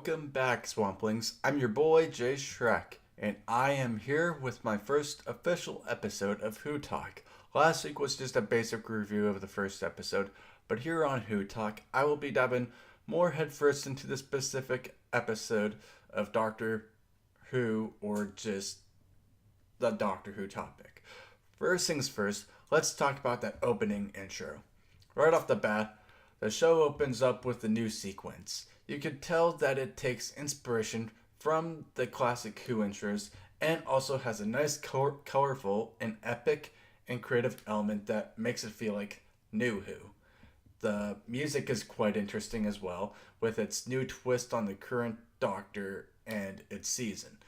Welcome back, Swamplings. I'm your boy, Jay Shrek, and I am here with my first official episode of Who Talk. Last week was just a basic review of the first episode, but here on Who Talk, I will be diving more headfirst into the specific episode of Doctor Who or just the Doctor Who topic. First things first, let's talk about that opening intro. Right off the bat, the show opens up with a new sequence. You could tell that it takes inspiration from the classic Who intros and also has a nice, colorful, and epic and creative element that makes it feel like new Who. The music is quite interesting as well, with its new twist on the current Doctor and its season.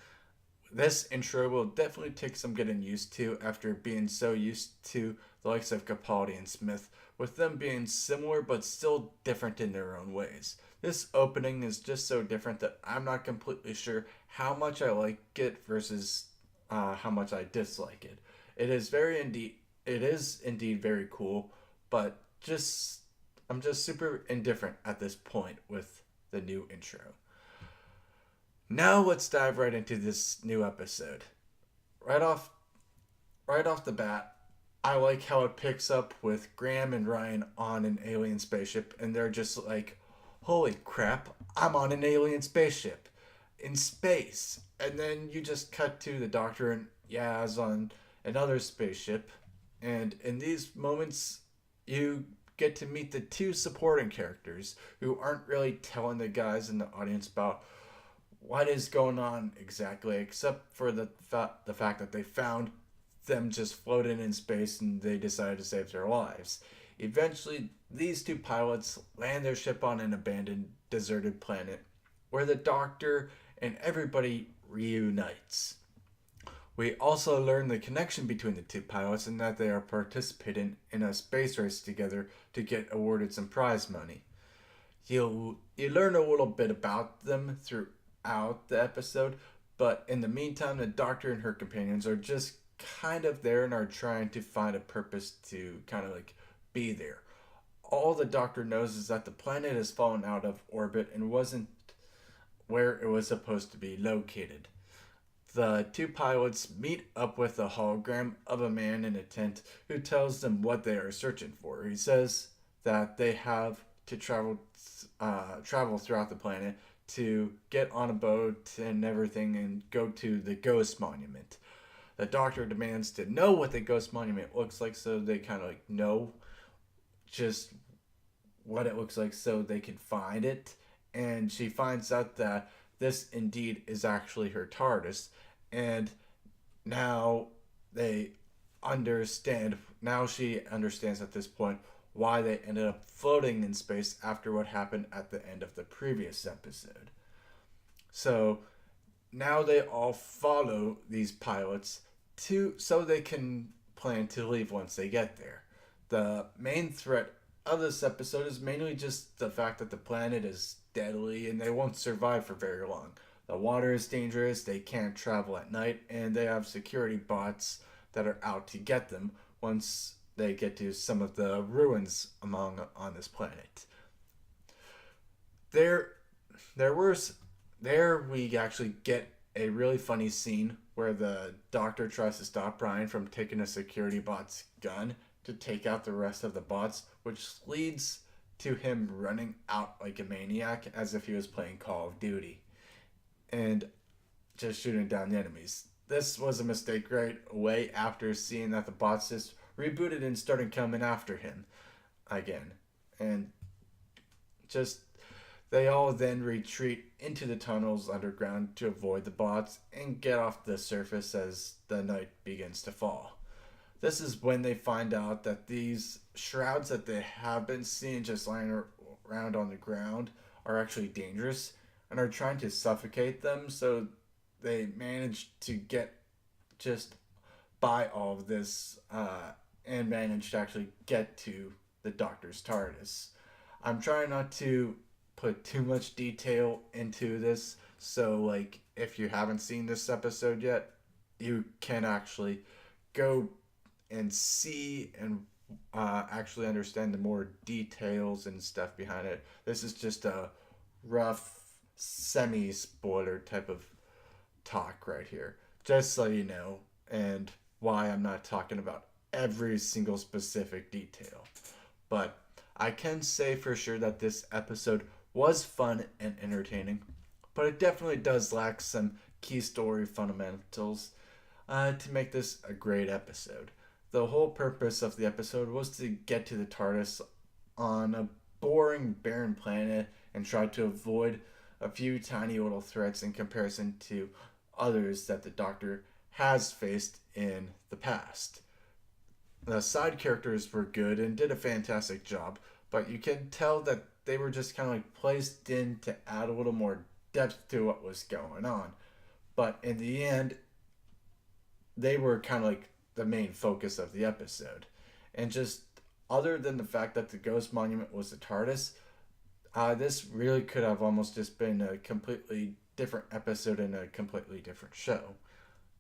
This intro will definitely take some getting used to after being so used to the likes of Capaldi and Smith, with them being similar but still different in their own ways. This opening is just so different that I'm not completely sure how much I like it versus how much I dislike it. It is indeed very cool, but just I'm just super indifferent at this point with the new intro. Now let's dive right into this new episode. Right off right off the bat, I like how it picks up with Graham and Ryan on an alien spaceship and they're just like, "Holy crap, I'm on an alien spaceship in space." And then you just cut to the Doctor and Yaz on another spaceship, and in these moments you get to meet the two supporting characters who aren't really telling the guys in the audience about what is going on exactly, except for the fact that they found them just floating in space and they decided to save their lives. Eventually, these two pilots land their ship on an abandoned, deserted planet where the Doctor and everybody reunites. We also learn the connection between the two pilots and that they are participating in a space race together to get awarded some prize money. You learn a little bit about them throughout the episode, but in the meantime, the Doctor and her companions are just kind of there and are trying to find a purpose to kind of like be there. All the Doctor knows is that the planet has fallen out of orbit and wasn't where it was supposed to be located. The two pilots meet up with a hologram of a man in a tent who tells them what they are searching for. He says that they have to travel throughout the planet to get on a boat and everything and go to the Ghost Monument. The Doctor demands to know what the Ghost Monument looks like so they kind of like know just what it looks like so they can find it. And she finds out that this indeed is actually her TARDIS. And now they now she understands at this point why they ended up floating in space after what happened at the end of the previous episode. So now they all follow these pilots to so they can plan to leave once they get there. The main threat of this episode is mainly just the fact that the planet is deadly and they won't survive for very long. The water is dangerous, they can't travel at night, and they have security bots that are out to get them once they get to some of the ruins among on this planet. There there was there we actually get a really funny scene where the Doctor tries to stop Brian from taking a security bot's gun to take out the rest of the bots, which leads to him running out like a maniac as if he was playing Call of Duty and just shooting down the enemies. This was a mistake right away after seeing that the bots just rebooted and started coming after him again. And just they all then retreat into the tunnels underground to avoid the bots and get off the surface as the night begins to fall. This is when they find out that these shrouds that they have been seeing just lying around on the ground are actually dangerous and are trying to suffocate them. So they manage to get just by all of this and manage to actually get to the Doctor's TARDIS. I'm trying not to put too much detail into this, so like if you haven't seen this episode yet, you can actually go and see and actually understand the more details and stuff behind it. This is just a rough semi-spoiler type of talk right here, just so you know, and why I'm not talking about every single specific detail. But I can say for sure that this episode was fun and entertaining, but it definitely does lack some key story fundamentals to make this a great episode. The whole purpose of the episode was to get to the TARDIS on a boring, barren planet and try to avoid a few tiny little threats in comparison to others that the Doctor has faced in the past. The side characters were good and did a fantastic job, but you can tell that they were just kind of like placed in to add a little more depth to what was going on. But in the end, they were kind of like the main focus of the episode. And just other than the fact that the Ghost Monument was the TARDIS, this really could have almost just been a completely different episode and a completely different show.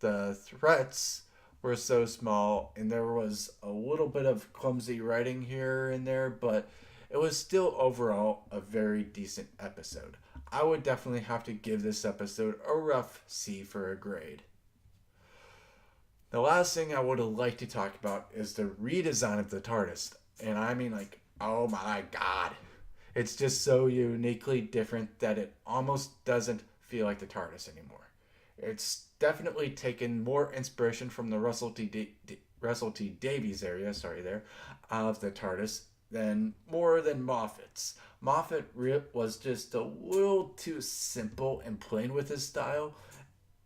The threats were so small, and there was a little bit of clumsy writing here and there, but it was still overall a very decent episode. I would definitely have to give this episode a rough C for a grade. The last thing I would like to talk about is the redesign of the TARDIS. And I mean, like, oh my god. It's just so uniquely different that it almost doesn't feel like the TARDIS anymore. It's definitely taken more inspiration from the Russell T Davies area, of the TARDIS than more than Moffat's. Moffat was just a little too simple and plain with his style.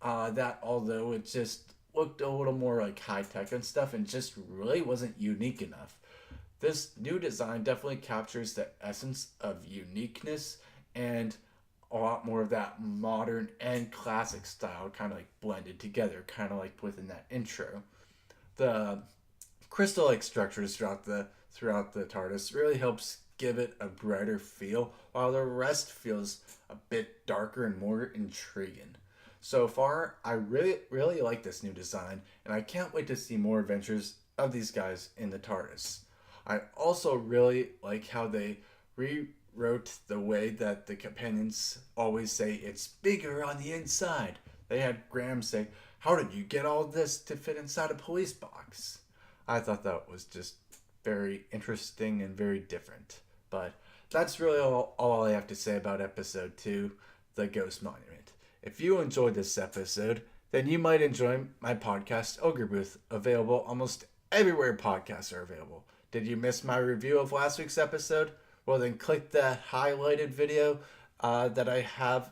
That although it just looked a little more like high tech and stuff, and just really wasn't unique enough. This new design definitely captures the essence of uniqueness and a lot more of that modern and classic style kind of like blended together, kind of like within that intro. The crystal-like structures throughout the TARDIS really helps give it a brighter feel, while the rest feels a bit darker and more intriguing. So far, I really like this new design, and I can't wait to see more adventures of these guys in the TARDIS. I also really like how they rewrote the way that the companions always say it's bigger on the inside. They had Graham say, "How did you get all this to fit inside a police box?" I thought that was just very interesting and very different. But that's really all I have to say about episode 2, The Ghost Monument. If you enjoyed this episode, then you might enjoy my podcast, Ogre Booth, available almost everywhere podcasts are available. Did you miss my review of last week's episode? Well, then click that highlighted video that I have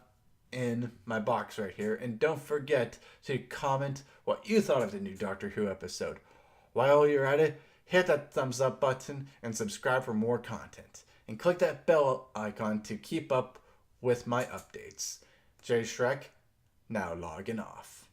in my box right here. And don't forget to comment what you thought of the new Doctor Who episode. While you're at it, hit that thumbs up button and subscribe for more content. And click that bell icon to keep up with my updates. Jay Shrek, now logging off.